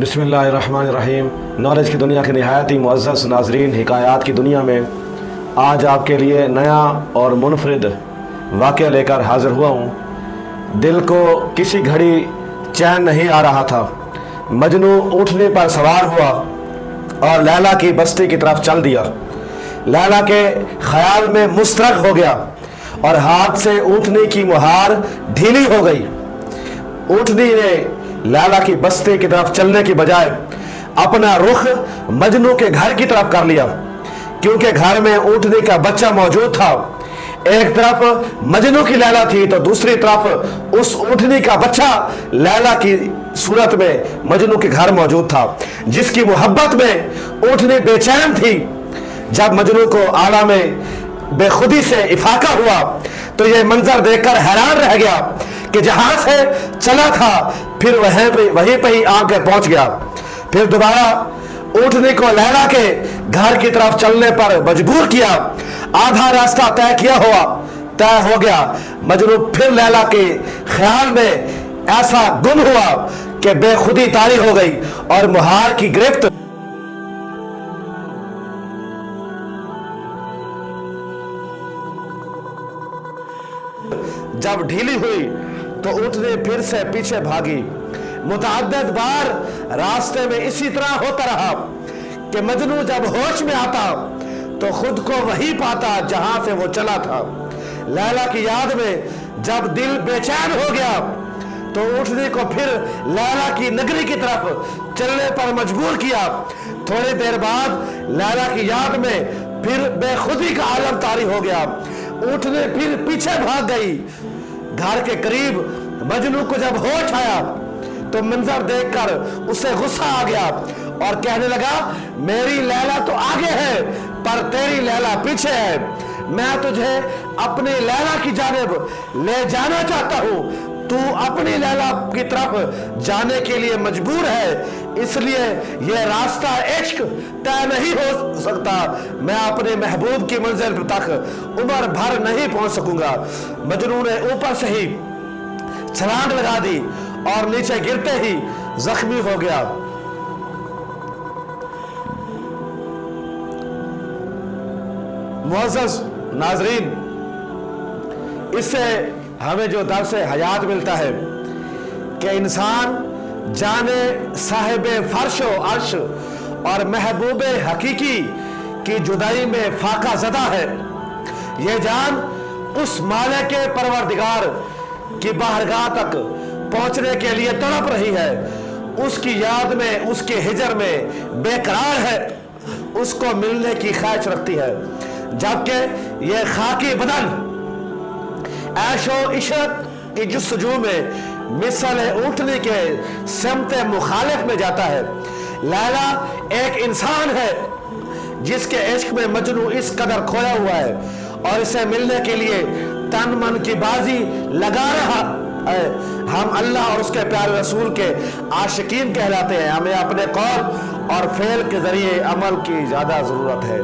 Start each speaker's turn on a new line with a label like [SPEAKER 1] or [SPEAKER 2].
[SPEAKER 1] बिस्मिल्लाहिर्रहमानिर्रहीम। नॉलेज की दुनिया के नहायत ही मुअज़्ज़ज़ नाज़रीन, हिकायात की दुनिया में आज आपके लिए नया और मुनफरिद वाक़या लेकर हाज़िर हुआ हूँ। दिल को किसी घड़ी चैन नहीं आ रहा था। मजनू ऊँटने पर सवार हुआ और लैला की बस्ती की तरफ चल दिया। लैला के ख्याल में मुस्तरक हो गया और हाथ से ऊँटने की मुहार ढीली हो गई। ऊँटनी ने लैला की बस्ती की तरफ चलने की बजाय अपना रुख मजनू के घर की तरफ कर लिया, क्योंकि घर में ऊँटनी का बच्चा मौजूद था। एक तरफ मजनू की लैला थी तो दूसरी तरफ उस ऊँटनी का बच्चा लैला की सूरत में मजनू के घर मौजूद था, जिसकी मोहब्बत में ऊँटनी बेचैन थी। जब मजनू को आला में बेखुदी से इफाका हुआ तो यह मंजर देखकर हैरान रह गया कि जहां से चला था फिर वहीं पे ही आके पहुंच गया। फिर दोबारा ऊँटनी को लैला के घर की तरफ चलने पर मजबूर किया। आधा रास्ता तय हो गया। मजनू फिर लैला के ख्याल में ऐसा गुम हुआ कि बेखुदी तारी हो गई और मुहार की गिरफ्त जब ढीली हुई तो ऊँटनी फिर से पीछे भागी। मुतअद्दिद बार रास्ते में इसी तरह होता रहा कि मजनू जब होश में आता तो खुद को वही पाता जहां से वो चला था। लैला की याद में जब दिल बेचैन हो गया तो ऊँटनी को फिर लैला की नगरी की तरफ चलने पर मजबूर किया। थोड़ी देर बाद लैला की याद में फिर बेखुदी का आलम तारी हो गया। ऊँटनी फिर पीछे भाग गई। घर के करीब मजनू को जब होश आया तो मंजर देखकर उसे गुस्सा आ गया और कहने लगा, मेरी लैला तो आगे है पर तेरी लैला पीछे है। मैं तुझे अपनी लैला की जानिब ले जाना चाहता हूँ। तू अपनी लैला की तरफ जाने के लिए मजबूर है, इसलिए यह रास्ता इश्क तय नहीं हो सकता। मैं अपने महबूब की मंजिल तक उम्र भर नहीं पहुंच सकूंगा। मजनू ने ऊपर से ही छलांग लगा दी और नीचे गिरते ही जख्मी हो गया। मुअज़्ज़ज़ नाज़रीन, इससे हमें जो दर्स हयात मिलता है कि इंसान जाने साहिबे फर्श व अर्श और महबूब हकीकी की जुदाई में फाका ज़दा है। ये जान उस मालिक के परवरदिगार की बारगाह तक पहुंचने के लिए तड़प रही है। उसकी याद में, उसके हिजर में बेकरार है, उसको मिलने की ख्वाहिश रखती है। जबकि यह खाकी बदन ऐशो इशरत की जुस्तजू में मिसल ऊँटनी के समते मुखालिफ में जाता है। लैला एक इंसान है जिसके इश्क में मजनू इस कदर खोया हुआ है और इसे मिलने के लिए तन मन की बाजी लगा रहा है। हम अल्लाह और उसके प्यारे रसूल के आशिकीन कहलाते हैं। हमें अपने कौल और फेल के जरिए अमल की ज्यादा जरूरत है।